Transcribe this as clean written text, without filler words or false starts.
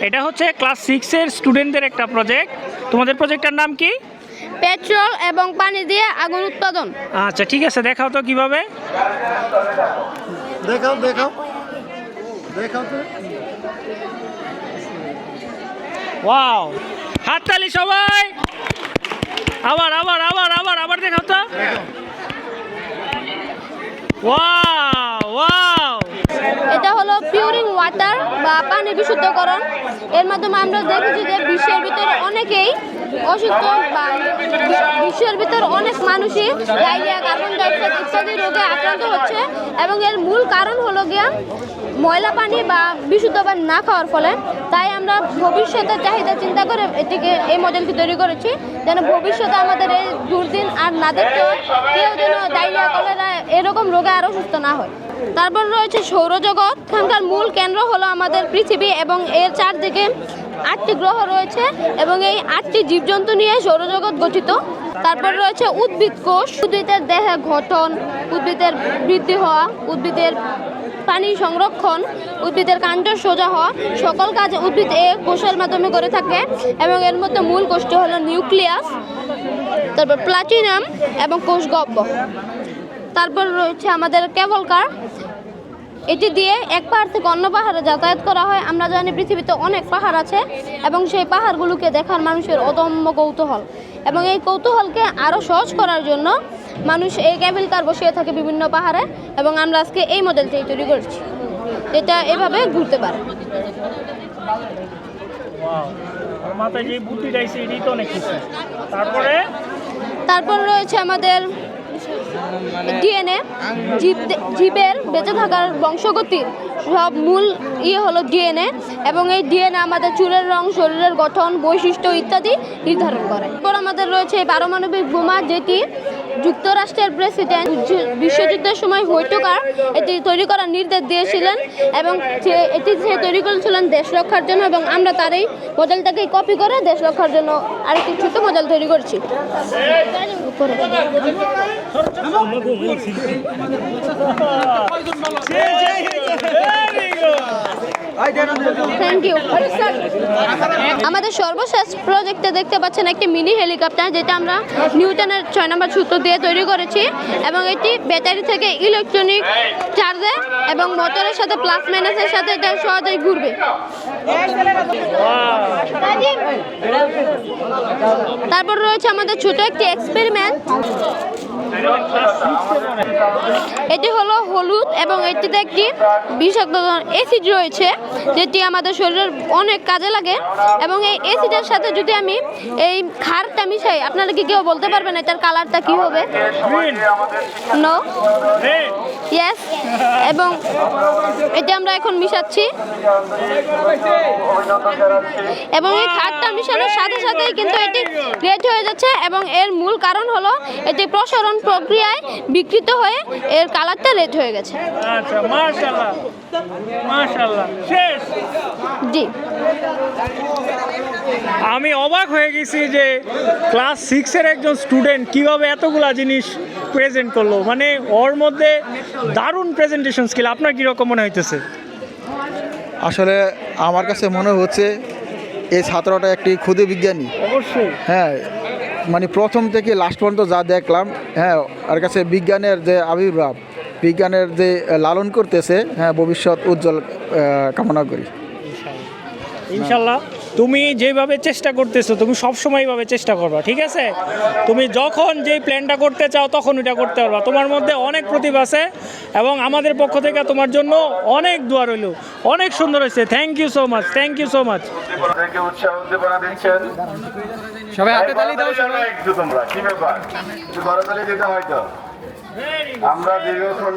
এটা হচ্ছে ক্লাস 6 এর স্টুডেন্টদের একটা প্রজেক্ট। তোমাদের প্রজেক্টটার নাম কি? পেট্রোল এবং পানি দিয়ে আগুন উৎপাদন। আচ্ছা ঠিক আছে, দেখাও তো কিভাবে। দেখাও দেখাও দেখাও তো। ওয়াও, হাততালি সবাই। আবার আবার আবার আবার আবার দেখাও তো। Wow wow. এটা হলো পিউরিং ওয়াটার বা পানি বিশুদ্ধকরণ। এর মাধ্যমে আমরা দেখেছি যে বিশ্বের ভিতরে অনেকেই অসুস্থ বা বিশ্বের ভিতরে অনেক মানুষই ডায়রিয়া, কার্বন ডাইঅক্সাইড ইত্যাদি রোগে আক্রান্ত হচ্ছে এবং এর মূল কারণ হলো গিয়া ময়লা পানি বা বিশুদ্ধ পানি না খাওয়ার ফলে। তাই আমরা ভবিষ্যতের চাহিদা চিন্তা করে এই মডেলটি তৈরি করেছি, যেন ভবিষ্যতে আমাদের এই দুর্দিন আর না দেখতে হয়, কেউ যেন ডায়রিয়া, কলেরা এরকম রোগে আরও সুস্থ না হয়। তারপর রয়েছে সৌরজগৎ। এখানকার মূল কেন্দ্র হলো আমাদের পৃথিবী এবং এর চারদিকে 8টি গ্রহ রয়েছে এবং এই 8টি জীবজন্তু নিয়ে সৌরজগৎ গঠিত। তারপর রয়েছে উদ্ভিদ কোষ। উদ্ভিদের দেহের গঠন, উদ্ভিদের বৃদ্ধি হওয়া, উদ্ভিদের পানি সংরক্ষণ, উদ্ভিদের কাণ্ড সোজা হওয়া, সকল কাজ উদ্ভিদ এই কোষের মাধ্যমে করে থাকে এবং এর মধ্যে মূল কোষটি হলো নিউক্লিয়াস, তারপর প্লাটিনাম এবং কোষগহ্বর। তারপর রয়েছে আমাদের কেবল কার। এটি দিয়ে এক পাহাড় থেকে অন্য পাহাড়ে যাতায়াত করা হয়। আমরা জানি পৃথিবীতে অনেক পাহাড় আছে এবং সেই পাহাড়গুলোকে দেখার মানুষের অদম্য কৌতূহল, এবং এই কৌতূহলকে আরও সহজ করার জন্য মানুষ এই কেবল কার বসিয়ে থাকে বিভিন্ন পাহাড়ে, এবং আমরা আজকে এই মডেলটি তৈরি করেছি, এটা এভাবে ঘুরতে পারে। মাথায় যে বুদ্ধিটা আছে এটাই তো অনেক কিছু। তারপর রয়েছে আমাদের ডিএনএ। জীবের বেঁচে থাকার বংশগতির সব মূল হলো ডিএনএ, এবং এই ডিএনএ আমাদের চুলের রং, শরীরের গঠন, বৈশিষ্ট্য ইত্যাদি নির্ধারণ করে। এরপর আমাদের রয়েছে এই পারমাণবিক বোমা, যেটি যুক্তরাষ্ট্রের প্রেসিডেন্ট বিশ্বযুদ্ধের সময় হৈটকার এটি তৈরি করার নির্দেশ দিয়েছিলেন, এবং এটি সে তৈরি করেছিলেন দেশ রক্ষার জন্য, এবং আমরা তার এই মডেলটাকে কপি করে দেশ রক্ষার জন্য আরেকটি ছোট মডেল তৈরি করছি। Thank you. আমাদের সর্বশেষ প্রজেক্টে দেখতে পাচ্ছেন একটি মিনি হেলিকপ্টার, যেটা আমরা নিউটনের 6 নম্বর সূত্র দিয়ে তৈরি করেছি, এবং এটি ব্যাটারি থেকে ইলেকট্রনিক চার্জে এবং মোটরের সাথে প্লাস মাইনাসের সাথে এটা সহজেই ঘুরবে। তারপর রয়েছে আমাদের ছোট একটি এক্সপেরিমেন্ট। এটি হলো হলুদ এবং এটিতে একটি বিষাক্ত অ্যাসিড রয়েছে, যেটি আমাদের শরীরের অনেক কাজে লাগে, এবং এই অ্যাসিডের সাথে যদি আমি এই খারটা মিশাই, আপনারা কি কেউ বলতে পারবেন এটার কালারটা কি হবে? No, yes. এবং এটা আমরা এখন মিশাচ্ছি, এবং এই খারটা মিশানোর সাথে সাথেই কিন্তু এটি রেড হয়ে যাচ্ছে, এবং এর মূল কারণ হলো এটি প্রসারণ প্রক্রিয়ায় বিকৃত হয়ে এর কালারটা রেড হয়ে গেছে। আচ্ছা, মাশাআল্লাহ মাশাআল্লাহ। শেষ। জি, আমি অবাক হয়ে গেছি যে ক্লাস 6 এর একজন স্টুডেন্ট কিভাবে এতগুলা জিনিস প্রেজেন্ট করলো। মানে ওর মধ্যে দারুণ প্রেজেন্টেশন স্কিল। আপনার কীরকম মনে হইতেছে? আসলে আমার কাছে মনে হচ্ছে এই ছাত্রটা একটি ক্ষুদে বিজ্ঞানী। অবশ্যই। হ্যাঁ, মানে প্রথম থেকে লাস্ট পর্যন্ত যা দেখলাম, হ্যাঁ, আর কাছে বিজ্ঞানের যে আবির্ভাব, বিজ্ঞানের যে লালন করতেছে, হ্যাঁ, ভবিষ্যৎ উজ্জ্বল কামনা করি। ইনশাল্লাহ তুমি যেভাবে চেষ্টা করতেছো, তুমি সবসময় এইভাবে চেষ্টা করবা, ঠিক আছে? তুমি যখন যেই প্ল্যানটা করতে চাও তখন ওইটা করতে পারবা। তোমার মধ্যে অনেক প্রতিভা আছে, এবং আমাদের পক্ষ থেকে তোমার জন্য অনেক দোয়া রইল। অনেক সুন্দর হয়েছে। Thank you so much, thank you so much. উৎসাহ উদ্দীপনা দিচ্ছেন সবাই হাতে তালি দাও। সবাই তোমরা কি ব্যাপার, একটু বড় তালি দিতে হয়তো আমরা দীর্ঘক্ষণ